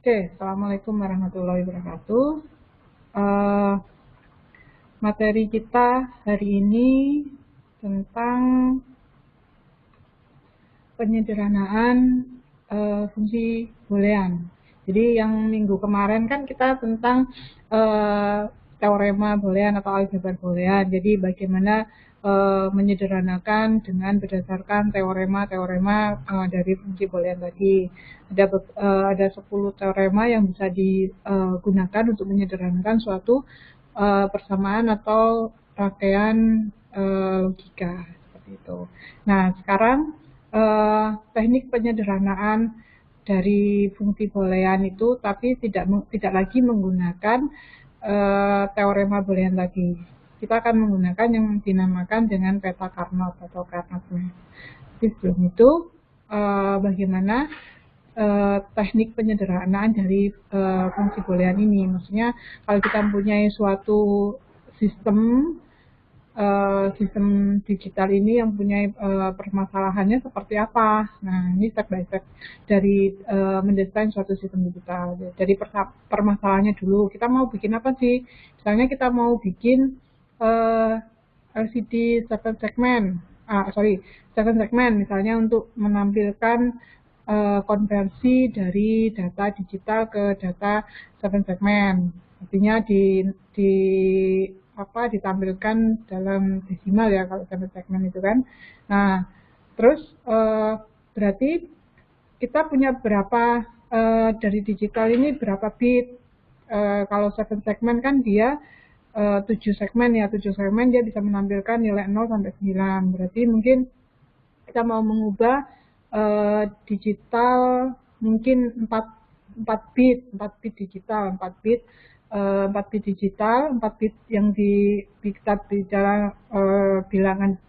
Oke, Assalamualaikum warahmatullahi wabarakatuh. Eh, Materi kita hari ini tentang penyederhanaan fungsi boolean. Jadi yang minggu kemarin kan kita tentang teorema boolean atau aljabar boolean. Jadi bagaimana menyederhanakan dengan berdasarkan teorema-teorema dari fungsi boolean tadi. Ada 10 teorema yang bisa digunakan untuk menyederhanakan suatu persamaan atau rangkaian logika seperti itu. Nah, sekarang teknik penyederhanaan dari fungsi boolean itu, tapi tidak lagi menggunakan teorema boolean lagi. Kita akan menggunakan yang dinamakan dengan peta Carnot atau Carnot Map. Tapi sebelum itu, bagaimana teknik penyederhanaan dari fungsi boolean ini? Maksudnya, kalau kita mempunyai suatu sistem digital ini yang punya permasalahannya seperti apa. Nah, ini step by step dari mendesain suatu sistem digital. Jadi permasalahannya dulu, kita mau bikin apa sih? Misalnya kita mau bikin LCD 7 segment, 7 segment misalnya untuk menampilkan konversi dari data digital ke data 7 segment. Artinya ditampilkan dalam desimal ya kalau 7 segmen itu kan. Nah, terus berarti kita punya berapa dari digital ini berapa bit. Kalau 7 segmen kan dia 7 segmen ya, 7 segmen dia bisa menampilkan nilai 0 sampai 9. Berarti mungkin kita mau mengubah digital mungkin 4 bit digital, 4 bit 4 bit digital, 4 bit yang kita bicara bilangan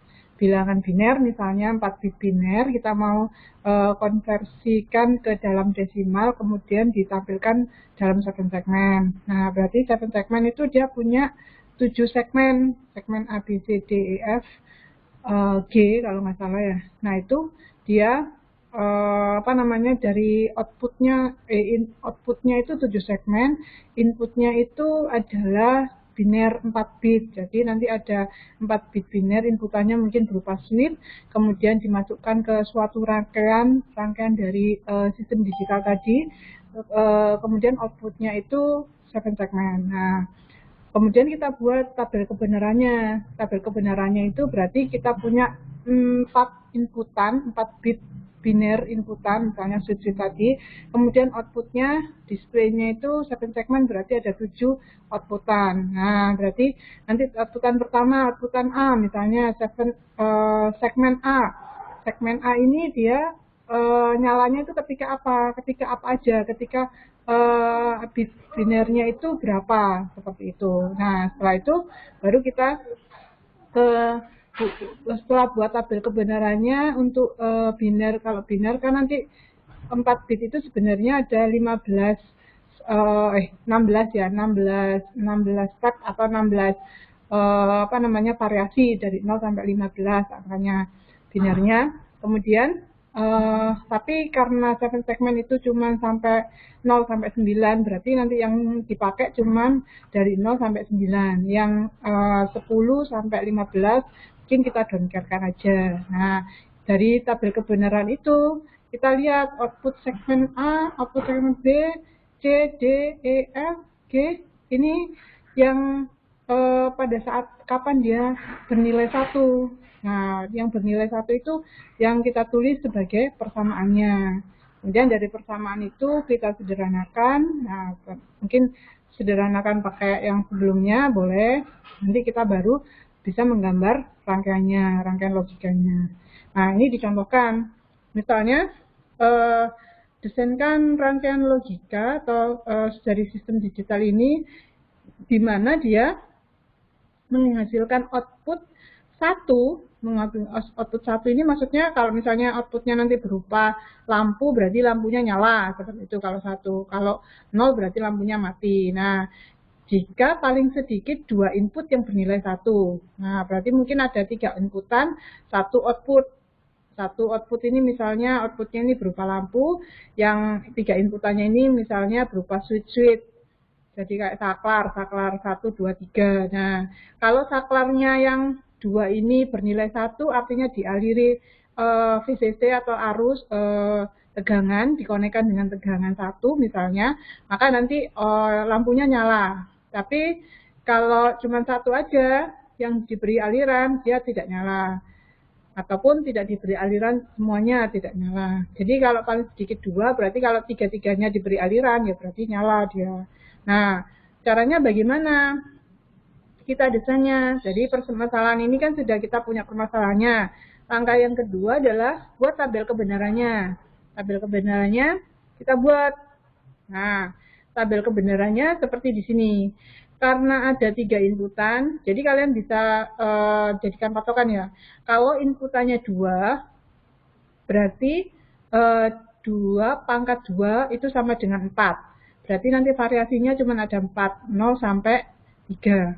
biner, misalnya 4 bit biner, kita mau konversikan ke dalam desimal, kemudian ditampilkan dalam 7 segmen. Nah, berarti 7 segmen itu dia punya 7 segmen A, B, C, D, E, F, G kalau nggak salah ya. Nah, itu dia dari outputnya itu 7 segmen, inputnya itu adalah biner 4 bit. Jadi nanti ada 4 bit biner, inputannya mungkin berupa snip, kemudian dimasukkan ke suatu rangkaian dari sistem digital tadi, kemudian outputnya itu 7 segmen. Nah, kemudian kita buat tabel kebenarannya. Tabel kebenarannya itu berarti kita punya 4 inputan, 4 bit biner inputan, misalnya switch tadi. Kemudian outputnya, displaynya itu 7 segmen, berarti ada 7 outputan. Nah, berarti nanti outputan pertama, outputan A, misalnya segmen A. Segmen A ini dia nyalanya itu ketika apa? Ketika apa aja? Ketika bit binernya itu berapa, seperti itu. Nah, setelah itu baru kita setelah buat tabel kebenarannya untuk biner. Kalau biner kan nanti 4 bit itu sebenarnya ada 16 ya, 16 step atau 16 variasi dari 0 sampai 15 angkanya binernya. Kemudian tapi karena 7 segmen itu cuma sampai 0 sampai 9, berarti nanti yang dipakai cuma dari 0 sampai 9. Yang 10 sampai 15 mungkin kita don't-care-kan aja. Nah, dari tabel kebenaran itu kita lihat output segmen A, output segmen B, C, D, E, F, G. Ini yang pada saat kapan dia bernilai 1. Nah, yang bernilai 1 itu yang kita tulis sebagai persamaannya. Kemudian dari persamaan itu kita sederhanakan. Nah, mungkin sederhanakan pakai yang sebelumnya boleh. Nanti kita baru bisa menggambar rangkaian logikanya. Nah, ini dicontohkan. Misalnya, desainkan rangkaian logika atau dari sistem digital ini di mana dia menghasilkan output 1. Output 1 ini maksudnya kalau misalnya outputnya nanti berupa lampu, berarti lampunya nyala, seperti itu kalau 1. Kalau 0 berarti lampunya mati. Nah, jika paling sedikit 2 input yang bernilai 1. Nah, berarti mungkin ada 3 inputan, 1 output. Satu output ini misalnya outputnya ini berupa lampu, yang 3 inputannya ini misalnya berupa switch. Jadi kayak saklar 1, 2, 3. Nah, kalau saklarnya yang 2 ini bernilai 1, artinya dialiri VCC atau arus tegangan, dikonekkan dengan tegangan 1 misalnya, maka nanti lampunya nyala. Tapi kalau cuma 1 aja yang diberi aliran, dia tidak nyala. Ataupun tidak diberi aliran, semuanya tidak nyala. Jadi kalau paling sedikit 2, berarti kalau 3-3-nya diberi aliran, ya berarti nyala dia. Nah, caranya bagaimana kita desainnya? Jadi permasalahan ini kan sudah kita punya permasalahannya. Langkah yang kedua adalah buat tabel kebenarannya. Tabel kebenarannya kita buat. Nah, tabel kebenarannya seperti di sini. Karena ada 3 inputan, jadi kalian bisa jadikan patokan ya. Kalau inputannya 2, berarti 2 pangkat 2 itu sama dengan 4. Berarti nanti variasinya cuma ada 4, 0 sampai 3.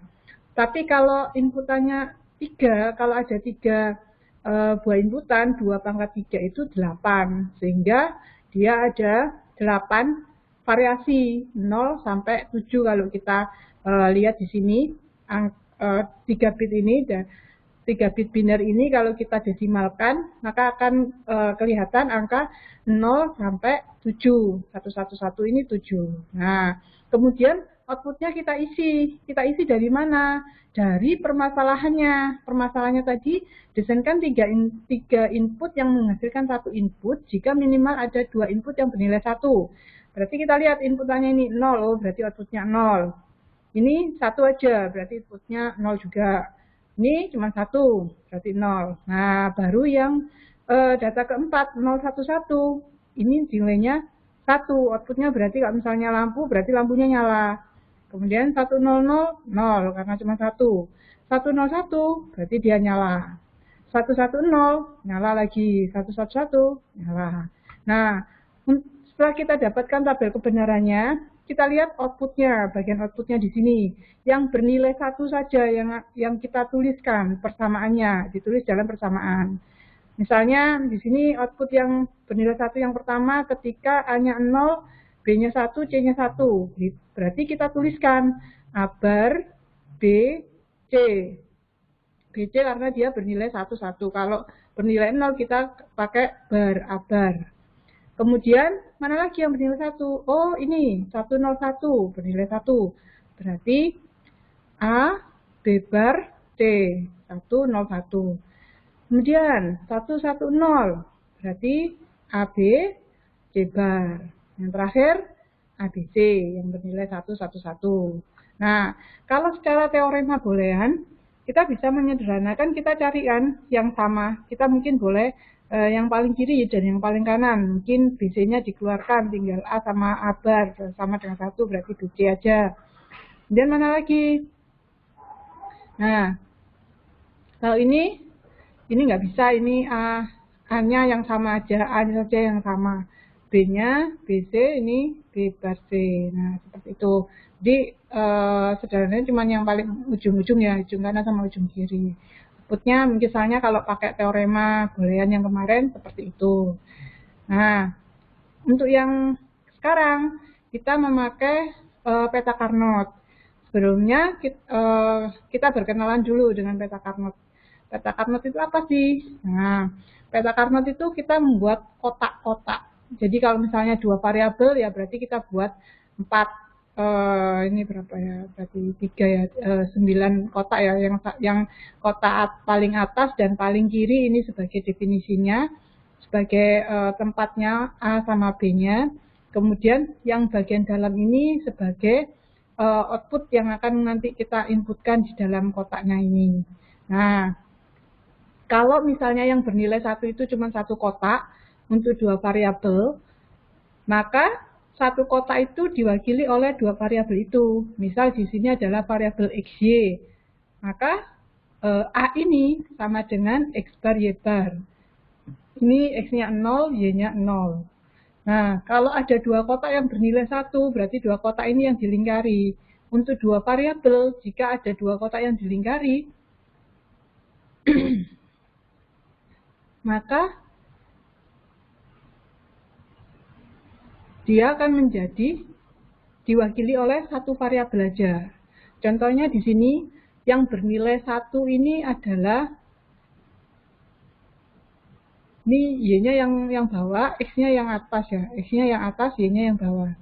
Tapi kalau inputannya 3, kalau ada 3 buah inputan, 2 pangkat 3 itu 8. Sehingga dia ada 8 variasi, 0 sampai 7 kalau kita lihat di sini. 3 bit ini dan 3 bit biner ini kalau kita desimalkan, maka akan kelihatan angka 0 sampai 7. 111 ini 7. Nah, kemudian outputnya kita isi. Kita isi dari mana? Dari permasalahannya. Permasalahannya tadi, desainkan 3 input yang menghasilkan 1 input jika minimal ada 2 input yang bernilai 1. Berarti kita lihat inputannya ini 0, oh berarti outputnya 0. Ini 1 aja, berarti inputnya 0 juga. Ini cuma 1, berarti 0. Nah, baru yang data keempat, 011. Ini nilainya 1. Outputnya berarti kalau misalnya lampu, berarti lampunya nyala. Kemudian 100, 0, karena cuma 1. 101, berarti dia nyala. 110, nyala lagi. 111, nyala. Nah, setelah kita dapatkan tabel kebenarannya, kita lihat outputnya, bagian outputnya di sini. Yang bernilai 1 saja yang kita tuliskan persamaannya, ditulis dalam persamaan. Misalnya di sini output yang bernilai 1 yang pertama ketika A-nya 0, B-nya 1, C-nya 1. Berarti kita tuliskan A bar B, C. BC karena dia bernilai 1, 1. Kalau bernilai 0 kita pakai bar, A bar. Kemudian, mana lagi yang bernilai 1? Oh, ini, 101, bernilai 1. Berarti A, B bar, C, 101. Kemudian, 110, berarti AB, C bar. Yang terakhir, ABC, yang bernilai 111. Nah, kalau secara teorema boolean, kita bisa menyederhanakan, kita carikan yang sama. Kita mungkin boleh yang paling kiri dan yang paling kanan. Mungkin BC-nya dikeluarkan, tinggal A sama A bar, sama dengan 1, berarti BC aja. Kemudian mana lagi? Nah, kalau ini nggak bisa, ini A-nya yang sama aja, A-nya saja yang sama. B-nya, BC, ini B bar C. Nah, seperti itu. Jadi, sederhananya cuma yang paling ujung-ujung ya, ujung kanan sama ujung kiri. Outputnya misalnya kalau pakai teorema boolean yang kemarin seperti itu. Nah, untuk yang sekarang kita memakai peta Carnot. Sebelumnya kita berkenalan dulu dengan peta Carnot. Peta Carnot itu apa sih? Nah, peta Carnot itu kita membuat kotak-kotak. Jadi kalau misalnya 2 variabel ya berarti kita buat 4. Ini berapa ya? Berarti 3 ya, 9 kotak ya. Yang kotak paling atas dan paling kiri ini sebagai definisinya, sebagai tempatnya A sama B-nya. Kemudian yang bagian dalam ini sebagai output yang akan nanti kita inputkan di dalam kotaknya ini. Nah, kalau misalnya yang bernilai 1 itu cuma 1 kotak untuk 2 variabel, maka 1 kotak itu diwakili oleh 2 variabel itu. Misal di sini adalah variabel XY. Maka A ini sama dengan X bar Y bar. Ini X-nya 0, Y-nya 0. Nah, kalau ada 2 kotak yang bernilai 1, berarti 2 kotak ini yang dilingkari. Untuk 2 variabel, jika ada 2 kotak yang dilingkari, maka dia akan menjadi diwakili oleh satu variabel aja. Contohnya di sini yang bernilai 1 ini adalah ini Y-nya yang bawah, X-nya yang atas ya. X-nya yang atas, Y-nya yang bawah.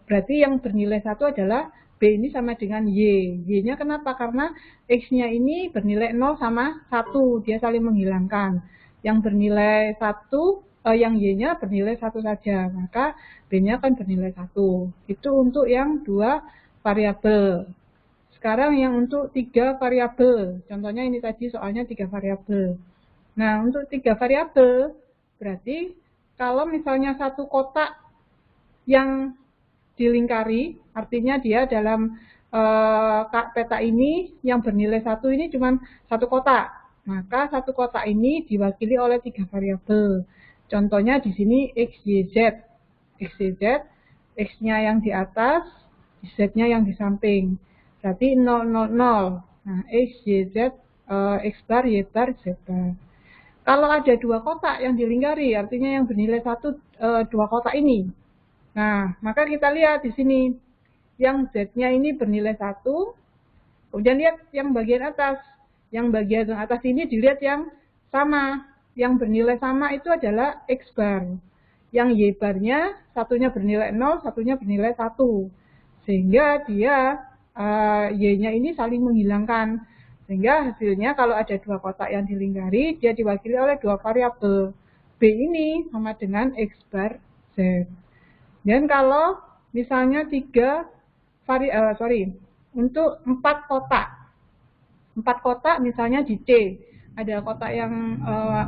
Berarti yang bernilai 1 adalah B ini sama dengan Y. Y-nya kenapa? Karena X-nya ini bernilai 0 sama 1. Dia saling menghilangkan. Yang bernilai 1, yang Y-nya bernilai 1 saja. Maka B-nya akan bernilai 1. Itu untuk yang 2 variabel. Sekarang yang untuk 3 variabel. Contohnya ini tadi soalnya 3 variabel. Nah, untuk 3 variabel, berarti kalau misalnya satu kotak yang dilingkari, artinya dia dalam peta ini yang bernilai 1 ini cuma satu kotak. Maka satu kotak ini diwakili oleh 3 variabel. Contohnya di sini X, Y, Z. X, Y, Z, X-nya yang di atas, Z-nya yang di samping. Berarti 0, 0, 0. Nah, X, Y, Z, X bar, Y bar, Z bar. Kalau ada 2 kotak yang dilingkari, artinya yang bernilai 1, 2 kotak ini. Nah, maka kita lihat di sini. Yang Z-nya ini bernilai 1. Kemudian lihat yang bagian atas. Yang bagian atas ini dilihat yang sama. Yang bernilai sama itu adalah X bar. Yang Y barnya, satunya bernilai 0, satunya bernilai 1. Sehingga dia Y-nya ini saling menghilangkan. Sehingga hasilnya kalau ada 2 kotak yang dilingkari, dia diwakili oleh 2 variabel. B ini sama dengan X bar Z. Dan kalau misalnya untuk 4 kotak. 4 kotak misalnya di C. Ada kotak yang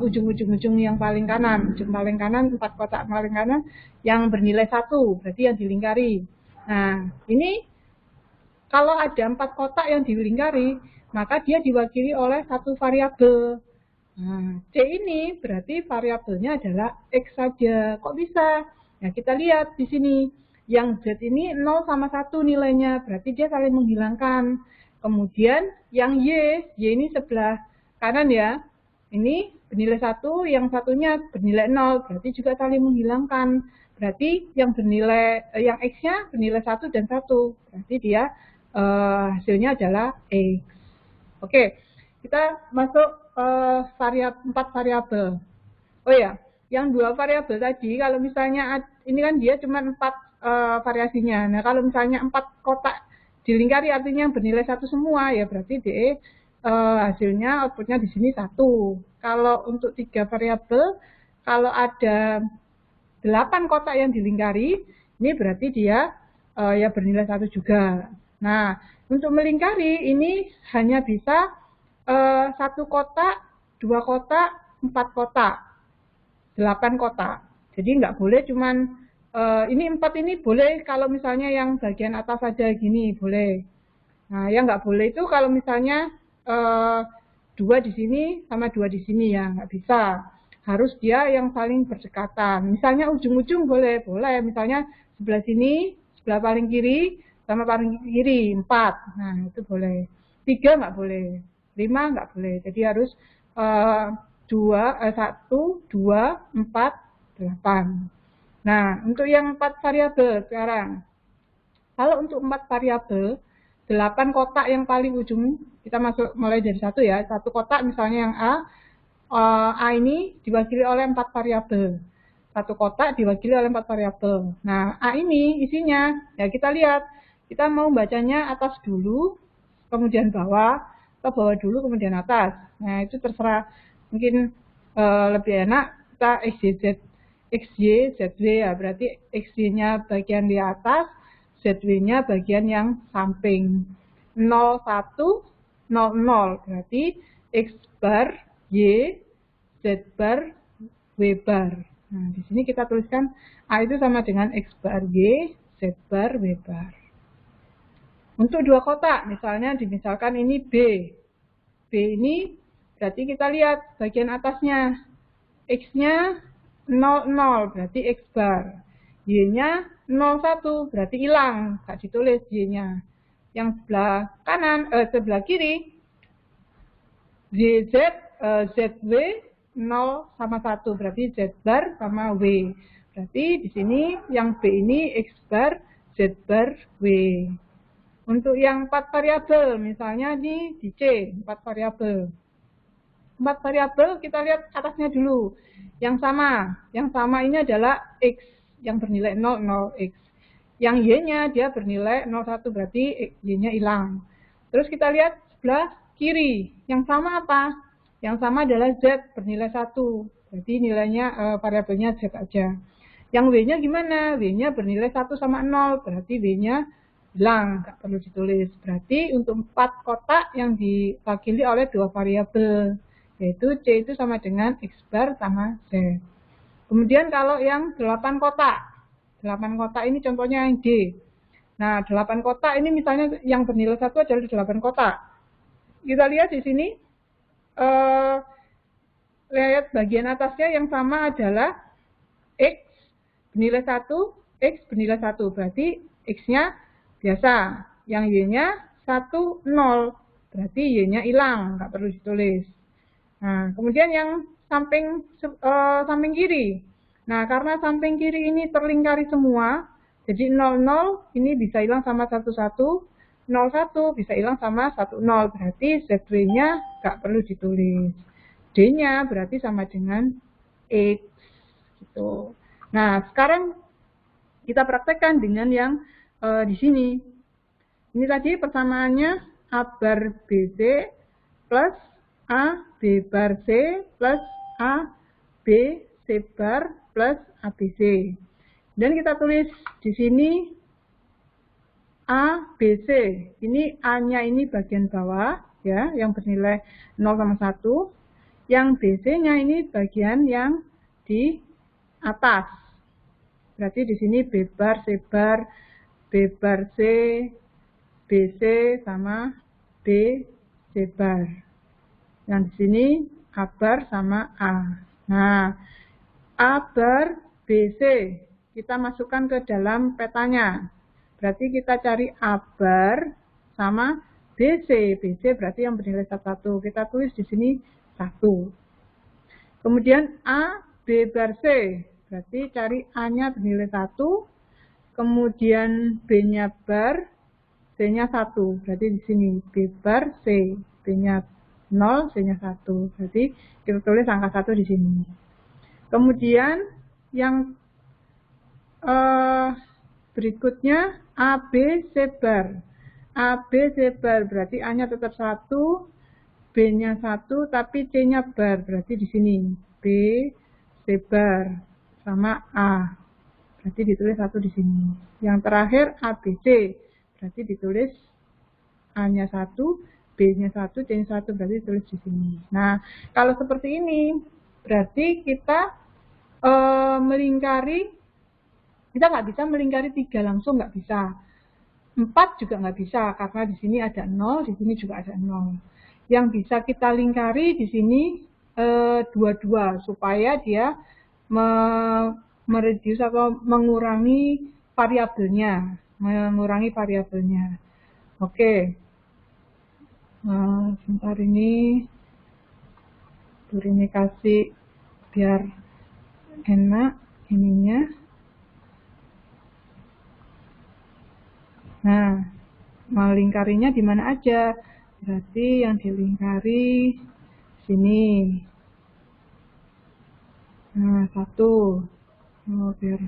ujung-ujung yang paling kanan. Ujung paling kanan, 4 kotak paling kanan yang bernilai 1. Berarti yang dilingkari. Nah, ini kalau ada 4 kotak yang dilingkari, maka dia diwakili oleh satu variabel. Nah, C ini berarti variabelnya adalah X saja. Kok bisa? Nah, kita lihat di sini. Yang Z ini 0 sama 1 nilainya, berarti dia saling menghilangkan. Kemudian yang Y ini sebelah kanan ya. Ini bernilai 1, yang satunya bernilai 0, berarti juga saling menghilangkan. Berarti yang bernilai yang X-nya bernilai 1 dan 1. Berarti dia hasilnya adalah X. Oke, kita masuk 4 variabel. Oh ya, yang 2 variabel tadi, kalau misalnya ini kan dia cuma 4 variasinya. Nah, kalau misalnya 4 kotak dilingkari artinya yang bernilai 1 semua, ya berarti DE hasilnya outputnya di sini 1. Kalau untuk 3 variabel, kalau ada 8 kotak yang dilingkari, ini berarti dia ya bernilai 1 juga. Nah, untuk melingkari ini hanya bisa 1 kotak, 2 kotak, 4 kotak, 8 kotak. Jadi nggak boleh cuman ini 4 ini boleh kalau misalnya yang bagian atas saja gini, boleh. Nah, yang nggak boleh itu kalau misalnya 2 di sini sama 2 di sini ya, nggak bisa. Harus dia yang saling berdekatan. Misalnya ujung-ujung boleh. Misalnya sebelah sini, sebelah paling kiri, sama paling kiri, 4. Nah, itu boleh. 3 nggak boleh. 5 nggak boleh. Jadi harus 1, 2, 4, 8. Nah, untuk yang 4 variabel sekarang. Kalau untuk 4 variabel, 8 kotak yang paling ujung, kita masuk mulai dari 1 ya. 1 kotak misalnya yang A ini diwakili oleh 4 variabel. 1 kotak diwakili oleh 4 variabel. Nah, A ini isinya, ya kita lihat. Kita mau bacanya atas dulu, kemudian bawah, atau bawah dulu, kemudian atas. Nah, itu terserah. Mungkin lebih enak kita XY, ZW ya, berarti XY-nya bagian di atas, ZW-nya bagian yang samping. 0, 1, 0, 0, berarti X bar, Y, Z bar, W bar. Nah, di sini kita tuliskan A itu sama dengan X bar Y, Z bar, W bar. Untuk 2 kotak, misalkan ini B. B ini berarti kita lihat bagian atasnya. X-nya 0, 0, berarti X bar. Y-nya 0, 1, berarti hilang, nggak ditulis Y-nya. Yang sebelah kanan, sebelah kiri, ZW 0 sama 1, berarti Z bar sama W. Berarti di sini yang B ini X bar, Z bar, W. Untuk yang 4 variabel, misalnya di C, 4 variabel. 4 variabel kita lihat atasnya dulu. Yang sama ini adalah X yang bernilai 0, 0, X. Yang Y-nya dia bernilai 01, berarti Y-nya hilang. Terus kita lihat sebelah kiri, yang sama apa? Yang sama adalah Z bernilai 1, berarti nilainya variabelnya Z aja. Yang W-nya gimana? W-nya bernilai 1 sama 0, berarti W-nya hilang, nggak perlu ditulis. Berarti untuk 4 kotak yang diwakili oleh 2 variabel, yaitu C itu sama dengan X bar sama Z. Kemudian kalau yang 8 kotak, 8 kotak ini contohnya yang D. Nah, 8 kotak ini misalnya yang bernilai 1 adalah 8 kotak. Kita lihat di sini, lihat bagian atasnya yang sama adalah X bernilai 1, X bernilai 1. Berarti X-nya biasa. Yang Y-nya 1, 0. Berarti Y-nya hilang, nggak perlu ditulis. Nah, kemudian yang samping kiri. Nah, karena samping kiri ini terlingkari semua, jadi 00 ini bisa hilang sama 11, 01 bisa hilang sama 10. Berarti ZW-nya nggak perlu ditulis. D-nya berarti sama dengan X. Gitu. Nah, sekarang kita praktekkan dengan yang di sini. Ini tadi persamaannya A bar BC plus A B bar C plus A B C bar plus ABC. Dan kita tulis di sini A B C. Ini A-nya ini bagian bawah ya, yang bernilai 0 sama 1. Yang BC-nya ini bagian yang di atas. Berarti di sini B bar, C bar, B bar C, BC sama B C bar. Yang di sini A bar sama A. Nah, A bar BC kita masukkan ke dalam petanya. Berarti kita cari A bar sama BC. BC berarti yang bernilai 1. Kita tulis di sini 1. Kemudian A B bar C. Berarti cari A-nya bernilai 1, kemudian B-nya bar, C-nya 1. Berarti di sini B bar C, B-nya 0, C-nya 1. Berarti kita tulis angka 1 di sini. Kemudian yang berikutnya A, B, C bar. A, B, C bar. Berarti A-nya tetap 1, B-nya 1, tapi C-nya bar. Berarti di sini B, C bar. Sama A, berarti ditulis 1 di sini. Yang terakhir ABC, berarti ditulis A-nya 1, B-nya 1, C-nya 1, berarti ditulis di sini. Nah, kalau seperti ini, berarti kita melingkari, kita nggak bisa melingkari 3 langsung, nggak bisa. 4 juga nggak bisa, karena di sini ada 0, di sini juga ada 0. Yang bisa kita lingkari di sini 2-2, supaya dia mereduce atau mengurangi variabelnya, Oke. Sebentar ini kasih biar enak ininya. Nah, melingkarinya di mana aja? Berarti yang dilingkari sini. Nah, 1. Biar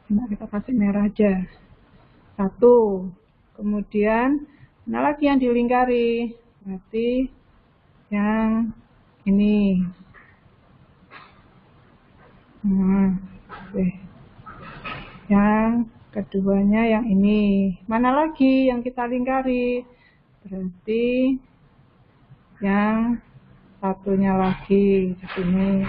kita kasih merah aja. 1. Kemudian, mana lagi yang dilingkari? Berarti yang ini. Nah, yang keduanya yang ini. Mana lagi yang kita lingkari? Berarti yang satunya lagi di sini.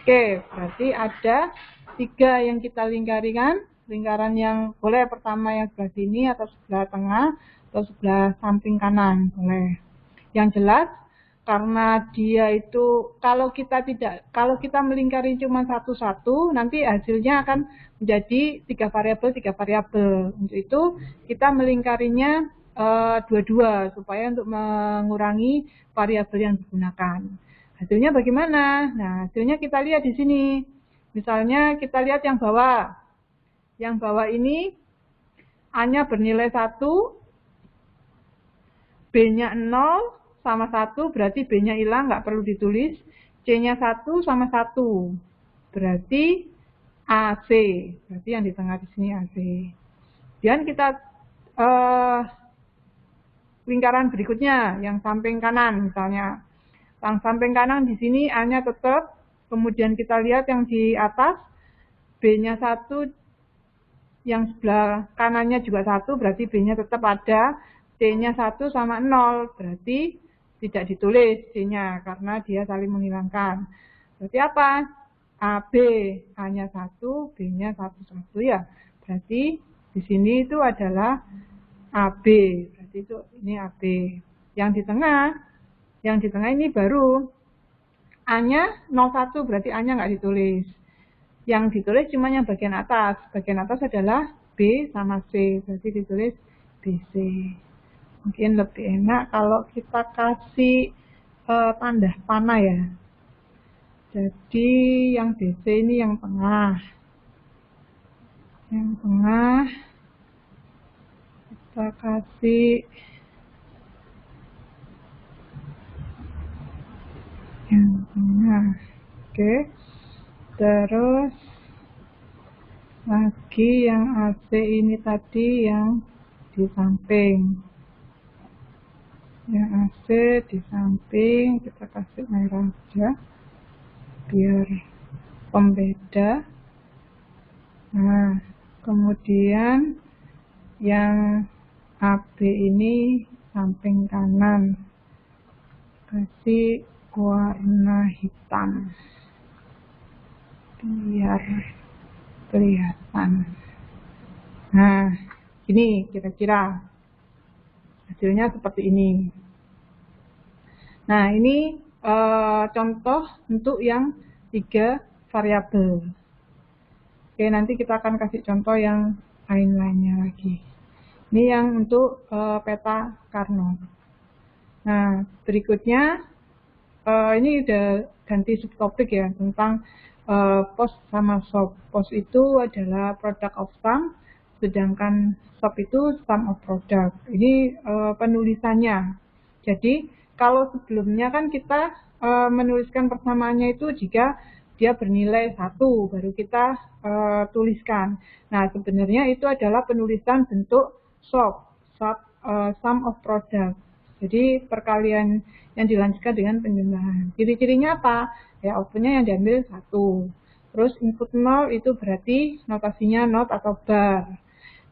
Oke, berarti ada 3 yang kita lingkari kan? Lingkaran yang boleh pertama yang sebelah sini atau sebelah tengah atau sebelah samping kanan boleh. Yang jelas karena dia itu kalau kita melingkari cuma satu-satu nanti hasilnya akan menjadi 3 variabel. Untuk itu kita melingkarinya 2-2 supaya untuk mengurangi variabel yang digunakan. Hasilnya bagaimana? Nah, hasilnya kita lihat di sini. Misalnya kita lihat yang bawah. Yang bawah ini A-nya bernilai 1, B-nya 0 sama 1, berarti B-nya hilang, nggak perlu ditulis. C-nya 1 sama 1, berarti AC. Berarti yang di tengah di sini AC. Dan kita lingkaran berikutnya, yang samping kanan misalnya. Yang samping kanan di sini A-nya tetap, kemudian kita lihat yang di atas, B-nya 1, yang sebelah kanannya juga 1, berarti B-nya tetap ada, C-nya 1 sama 0, berarti tidak ditulis C-nya, karena dia saling menghilangkan. Berarti apa? AB, A-nya 1, B-nya 1, ya. Berarti di sini itu adalah AB, berarti itu ini AB. Yang di tengah ini baru A-nya 01, berarti A-nya nggak ditulis. Yang ditulis cuma yang bagian atas. Bagian atas adalah B sama C, berarti ditulis BC. Mungkin lebih enak kalau kita kasih tanda panah ya. Jadi yang BC ini yang tengah. Yang tengah kita kasih yang tengah. Oke. Terus lagi yang AC ini tadi yang di samping. Yang AC di samping kita kasih merah aja biar pembeda. Nah, kemudian yang AB ini samping kanan kasih warna hitam biar kelihatan. Nah, ini kira-kira hasilnya seperti ini. Nah, ini contoh untuk yang 3 variabel. Oke, nanti kita akan kasih contoh yang lain-lainnya lagi. Ini yang untuk peta Carnot. Nah, berikutnya ini udah ganti subtopik ya, tentang POS sama SOP. POS itu adalah product of sum, sedangkan SOP itu sum of product. Ini penulisannya. Jadi kalau sebelumnya kan kita menuliskan persamaannya itu jika dia bernilai 1, baru kita tuliskan. Nah, sebenarnya itu adalah penulisan bentuk SOP, sum of product. Jadi perkalian yang dilanjutkan dengan penjumlahan. Ciri-cirinya apa? Ya, outputnya yang diambil 1. Terus input 0 itu berarti notasinya not atau bar.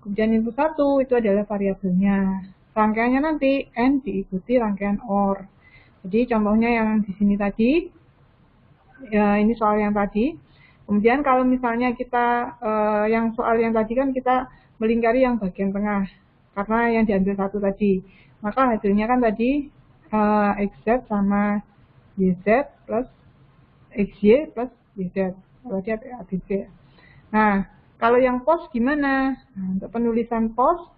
Kemudian input 1 itu adalah variabelnya. Rangkaiannya nanti N diikuti rangkaian OR. Jadi contohnya yang di sini tadi, ya ini soal yang tadi. Kemudian kalau misalnya kita, yang soal yang tadi kan kita melingkari yang bagian tengah. Karena yang diambil 1 tadi. Maka hasilnya kan tadi XZ sama YZ plus XY plus YZ. Berarti ABC. Nah, kalau yang POS gimana? Nah, untuk penulisan POS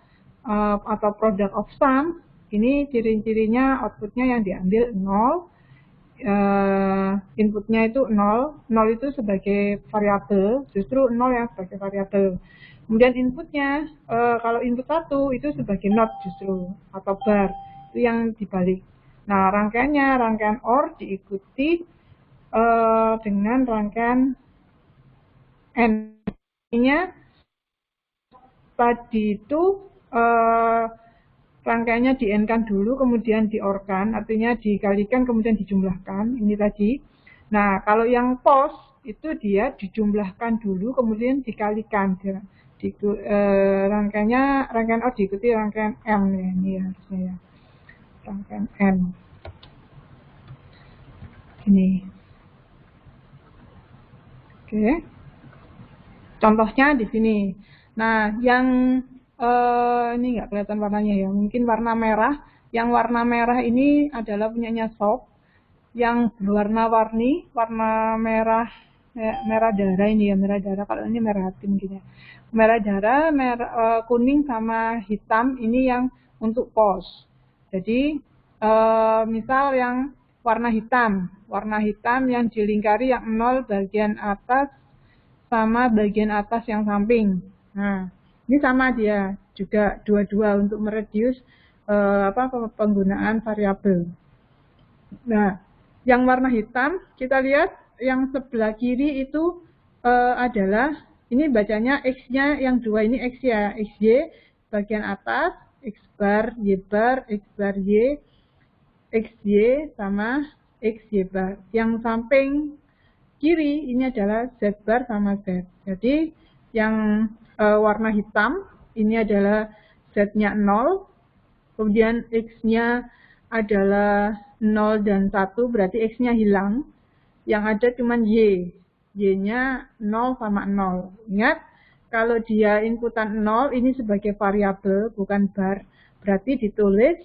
atau product of sum, ini ciri-cirinya outputnya yang diambil 0, inputnya itu 0, 0 itu sebagai variabel, justru 0 yang sebagai variabel. Kemudian inputnya, kalau input 1 itu sebagai not justru, atau bar, itu yang dibalik. Nah, rangkaiannya, rangkaian OR diikuti dengan rangkaian N-nya tadi itu rangkaiannya di N-kan dulu, kemudian di OR-kan, artinya dikalikan, kemudian dijumlahkan, ini tadi. Nah, kalau yang POS, itu dia dijumlahkan dulu, kemudian dikalikan. Rangkaian OR diikuti rangkaian M, ya, ini ya, harusnya ya. Rangkaian N. Ini. Oke. Contohnya di sini. Nah, yang ini nggak kelihatan warnanya ya, mungkin warna merah. Yang warna merah ini adalah punyanya SOP. Yang berwarna-warni, warna merah, merah darah ini ya, merah darah. Kalau ini merah hati mungkin ya. Merah darah, kuning sama hitam ini yang untuk POS. Jadi misal yang warna hitam yang dilingkari yang 0 bagian atas sama bagian atas yang samping. Nah, ini sama dia juga dua-dua untuk mereduce penggunaan variabel. Nah, yang warna hitam kita lihat yang sebelah kiri itu adalah ini bacanya x-nya yang dua ini x ya, xy bagian atas, x bar, y bar, x bar y, xy sama xy bar. Yang samping kiri ini adalah z bar sama z. Jadi yang warna hitam ini adalah z-nya 0, kemudian x-nya adalah 0 dan 1, berarti x-nya hilang. Yang ada cuma y. Y-nya 0 sama 0. Ingat, kalau dia inputan 0, ini sebagai variabel, bukan bar. Berarti ditulis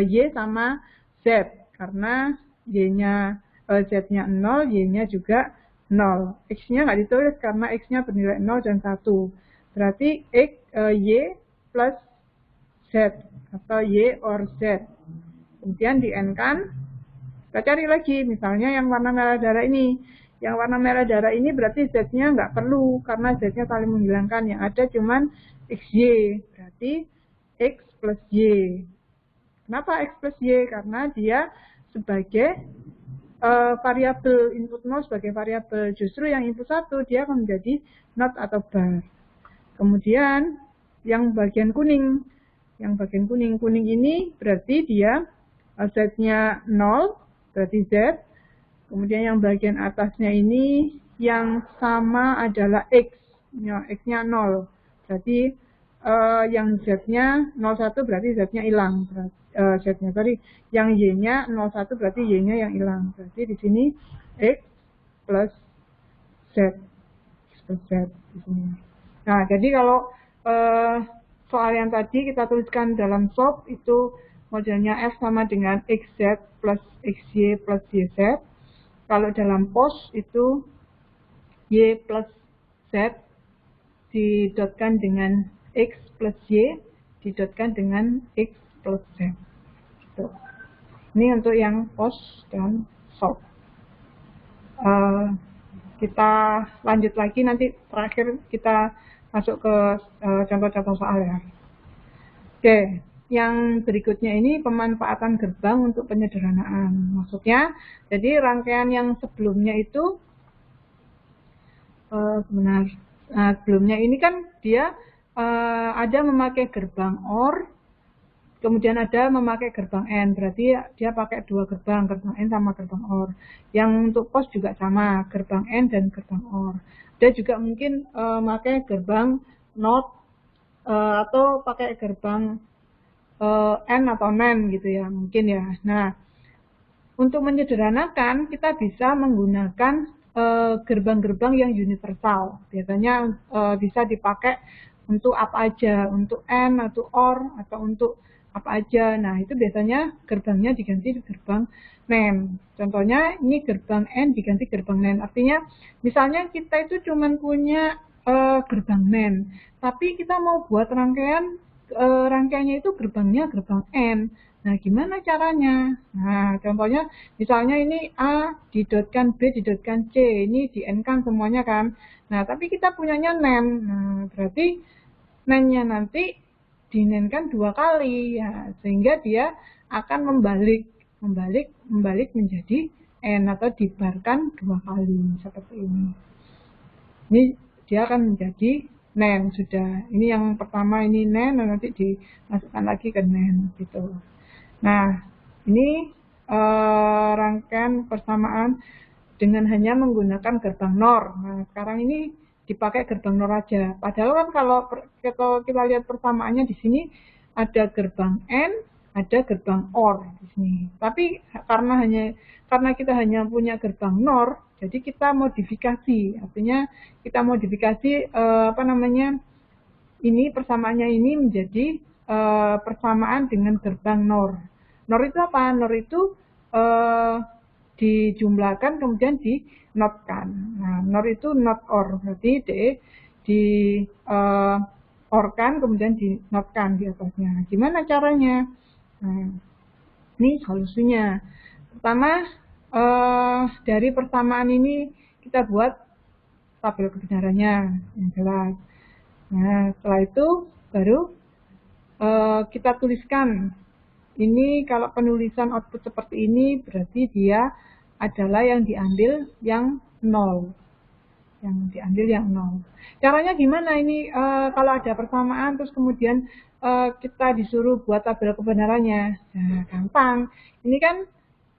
y sama z. Karena y-nya z-nya 0, y-nya juga 0. X-nya nggak ditulis karena x-nya bernilai 0 dan 1. Berarti y plus z atau y or z. Kemudian di n-kan, kita cari lagi, misalnya yang warna merah darah ini. Yang warna merah darah ini berarti z-nya nggak perlu, karena z-nya saling menghilangkan. Yang ada cuman xy, berarti x plus y. Kenapa x plus y? Karena dia sebagai variabel, input 0 sebagai variabel. Justru yang input 1 dia akan menjadi not atau bar. Kemudian yang bagian kuning. Yang bagian kuning ini berarti dia z-nya 0, berarti z. Kemudian yang bagian atasnya ini yang sama adalah x. X-nya 0. Berarti yang z-nya 01 berarti z-nya hilang. Z-nya tadi yang y-nya 01 berarti y-nya yang hilang. Berarti di sini x plus z. X plus z di sini. Nah, jadi kalau soal yang tadi kita tuliskan dalam SOP itu modelnya F sama dengan xz plus xy plus yz. Kalau dalam POS itu y plus z didotkan dengan x plus y didotkan dengan x plus z. Tuh. Ini untuk yang POS dan SOP. Kita lanjut lagi nanti terakhir kita masuk ke contoh-contoh soal ya. Oke, yang berikutnya ini pemanfaatan gerbang untuk penyederhanaan. Maksudnya, jadi rangkaian yang sebelumnya itu sebelumnya ini kan dia ada memakai gerbang OR, kemudian ada memakai gerbang N, berarti dia pakai dua gerbang N sama gerbang OR. Yang untuk POS juga sama, gerbang N dan gerbang OR. Dia juga mungkin pakai gerbang NOT atau pakai gerbang N atau NAND gitu ya, mungkin ya. Nah, untuk menyederhanakan kita bisa menggunakan gerbang-gerbang yang universal. Biasanya bisa dipakai untuk apa aja, untuk N atau OR atau untuk apa aja. Nah, itu biasanya gerbangnya diganti gerbang NAND. Contohnya ini gerbang N diganti gerbang NAND. Artinya misalnya kita itu cuma punya gerbang NAND, tapi kita mau buat rangkaiannya itu gerbangnya gerbang N. Nah, gimana caranya? Nah, contohnya misalnya ini A didotkan B didotkan C, ini di N kan semuanya kan. Nah, tapi kita punyanya NAND. Nah, berarti NAND-nya nanti dinenkan dua kali ya, sehingga dia akan membalik menjadi N atau dibarkan dua kali seperti ini. Ini dia akan menjadi NAND sudah. Ini yang pertama ini NAND, nanti dimasukkan lagi ke NAND gitu. Nah, ini rangkaian persamaan dengan hanya menggunakan gerbang NOR. Nah, sekarang ini dipakai gerbang NOR aja. Padahal kan kalau kita lihat persamaannya di sini ada gerbang N, ada gerbang OR di sini. Tapi karena kita hanya punya gerbang NOR, jadi kita modifikasi. Artinya kita modifikasi ini persamaannya ini menjadi persamaan dengan gerbang NOR. NOR itu apa? NOR itu dijumlahkan kemudian dinotkan. Nah, NOR itu not OR, berarti di OR-kan kemudian dinotkan di atasnya. Gimana caranya? Nah, ini solusinya. Pertama, dari persamaan ini kita buat tabel kebenarannya yang jelas. Nah, setelah itu baru kita tuliskan. Ini kalau penulisan output seperti ini berarti dia adalah yang diambil yang 0. Yang diambil yang 0. Caranya gimana ini kalau ada persamaan terus kemudian kita disuruh buat tabel kebenarannya? Nah, gampang. Ini kan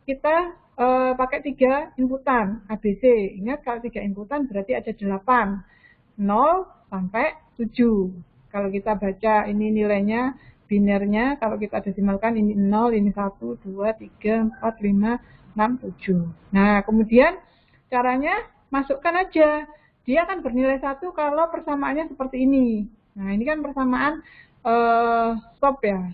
kita pakai 3 inputan ABC. Ingat kalau 3 inputan berarti ada 8. 0 sampai 7. Kalau kita baca ini nilainya binernya, kalau kita desimalkan ini 0, ini 1, 2, 3, 4, 5, 6, 7. Nah, kemudian caranya masukkan aja. Dia akan bernilai 1 kalau persamaannya seperti ini. Nah, ini kan persamaan stop ya.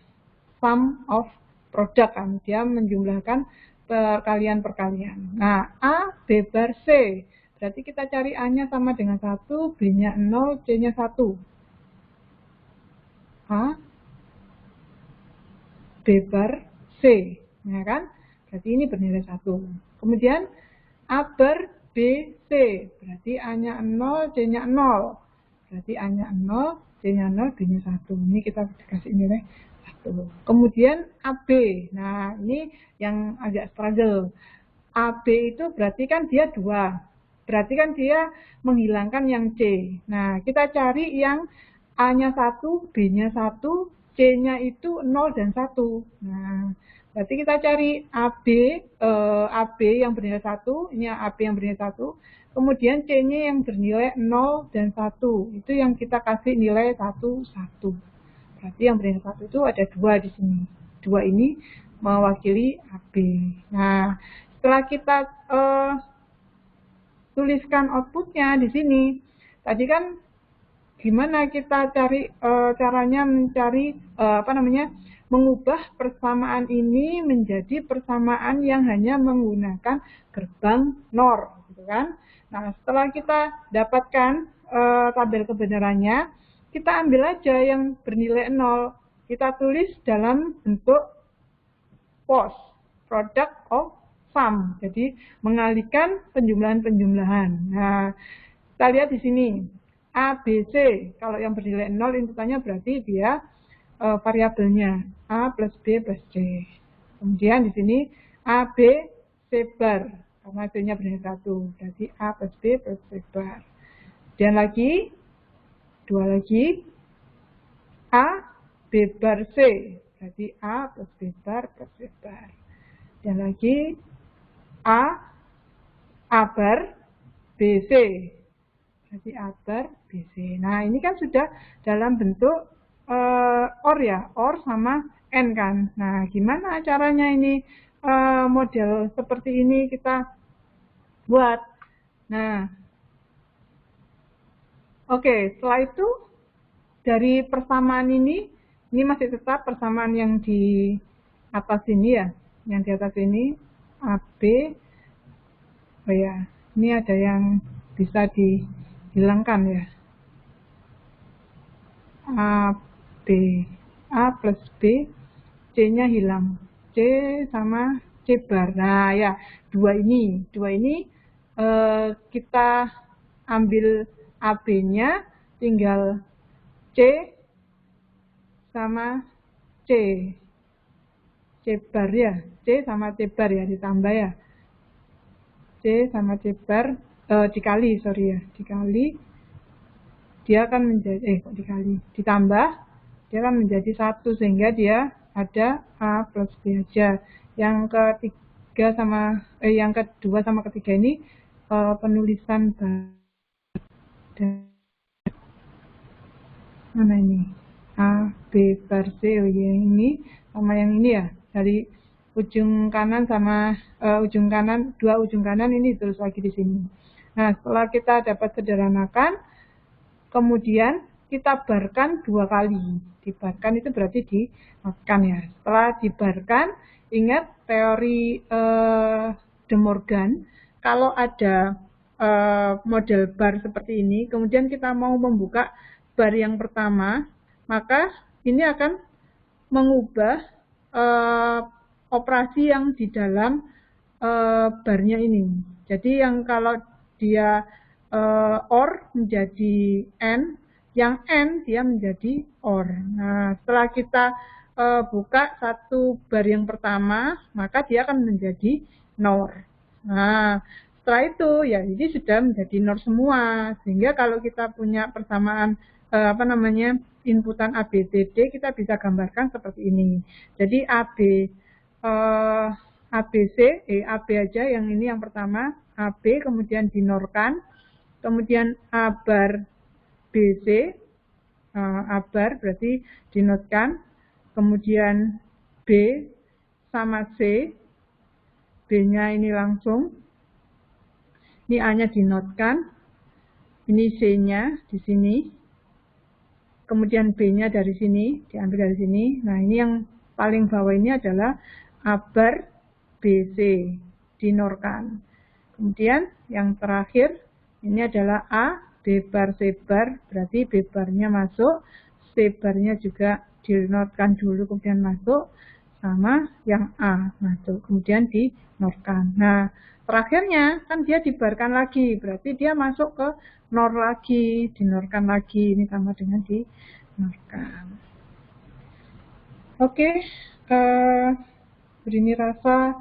Sum of product kan. Dia menjumlahkan perkalian-perkalian. Nah, A, B bar C. Berarti kita cari A-nya sama dengan 1, B-nya 0, C-nya 1. A, B bar C, ya kan? Berarti ini bernilai 1. Kemudian A bar B C, berarti A-nya 0, C-nya 0. Berarti A-nya 0, C-nya 0, B-nya 1. Ini kita kasih nilai 1. Kemudian AB. Nah, ini yang agak struggle. AB itu berarti kan dia 2. Berarti kan dia menghilangkan yang C. Nah, kita cari yang A-nya 1, B-nya 1, C-nya itu 0 dan 1. Nah, berarti kita cari AB yang bernilai 1, ini AB yang bernilai 1, kemudian C-nya yang bernilai 0 dan 1. Itu yang kita kasih nilai 1, 1. Berarti yang bernilai 1 itu ada 2 di sini. 2 ini mewakili AB. Nah, setelah kita tuliskan outputnya di sini, tadi kan gimana kita cari caranya mencari mengubah persamaan ini menjadi persamaan yang hanya menggunakan gerbang NOR, gitu kan? Nah, setelah kita dapatkan tabel kebenarannya, kita ambil aja yang bernilai 0, kita tulis dalam bentuk POS, product of sum. Jadi mengalihkan penjumlahan-penjumlahan. Nah, kita lihat di sini. A, B, C. Kalau yang bernilai 0 inputannya berarti dia variabelnya A plus B plus C. Kemudian di sini A, B, C bar. Karena B-nya bernilai 1. Berarti A plus B plus C bar. Dan lagi, 2 lagi. A, B bar C. Berarti A plus B bar plus C bar. Dan lagi A bar B C. Berarti A bar B C. Nah, ini kan sudah dalam bentuk OR ya, OR sama N kan. Nah, gimana caranya ini model seperti ini kita buat. Nah, oke, setelah itu dari persamaan ini masih tetap persamaan yang di atas ini ya, yang di atas ini AB. Oh ya, ini ada yang bisa dihilangkan ya. A plus B, C-nya hilang. C sama C bar. Nah ya, dua ini kita ambil AB-nya, tinggal C sama C. C bar ya, C sama C bar ya, ditambah ya. C sama C bar dikali dia akan menjadi ditambah dia akan menjadi 1 sehingga dia ada A plus B aja. Yang ketiga sama yang kedua sama ketiga ini penulisan mana ini A B bar C. Oh ya, ini sama yang ini ya, dari ujung kanan sama ujung kanan, dua ujung kanan ini terus lagi di sini. Nah, setelah kita dapat sederhanakan, kemudian kita barkan 2 kali. Dibarkan itu berarti dimasukkan ya. Setelah dibarkan, ingat teori De Morgan, kalau ada model bar seperti ini, kemudian kita mau membuka bar yang pertama, maka ini akan mengubah operasi yang di dalam barnya ini. Jadi yang kalau dia OR menjadi N, yang N dia menjadi OR. Nah, setelah kita buka satu bar yang pertama, maka dia akan menjadi NOR. Nah, setelah itu ya ini sudah menjadi NOR semua. Sehingga kalau kita punya persamaan inputan A, B, C, D, kita bisa gambarkan seperti ini. Jadi AB aja yang ini yang pertama, AB kemudian dinorkan, kemudian A bar BC, A bar berarti dinotkan, kemudian B sama C, B-nya ini langsung, ini A-nya dinotkan, ini C-nya di sini, kemudian B-nya dari sini, diambil dari sini. Nah, ini yang paling bawah ini adalah A bar BC, dinorkan. Kemudian yang terakhir, ini adalah A, B bar, C bar, berarti B barnya masuk, C barnya juga dinotkan dulu, kemudian masuk, sama yang A masuk, kemudian dinorkan. Nah, terakhirnya kan dia dibarkan lagi, berarti dia masuk ke NOR lagi, dinorkan lagi, ini sama dengan dinorkan. Oke, Berini rasa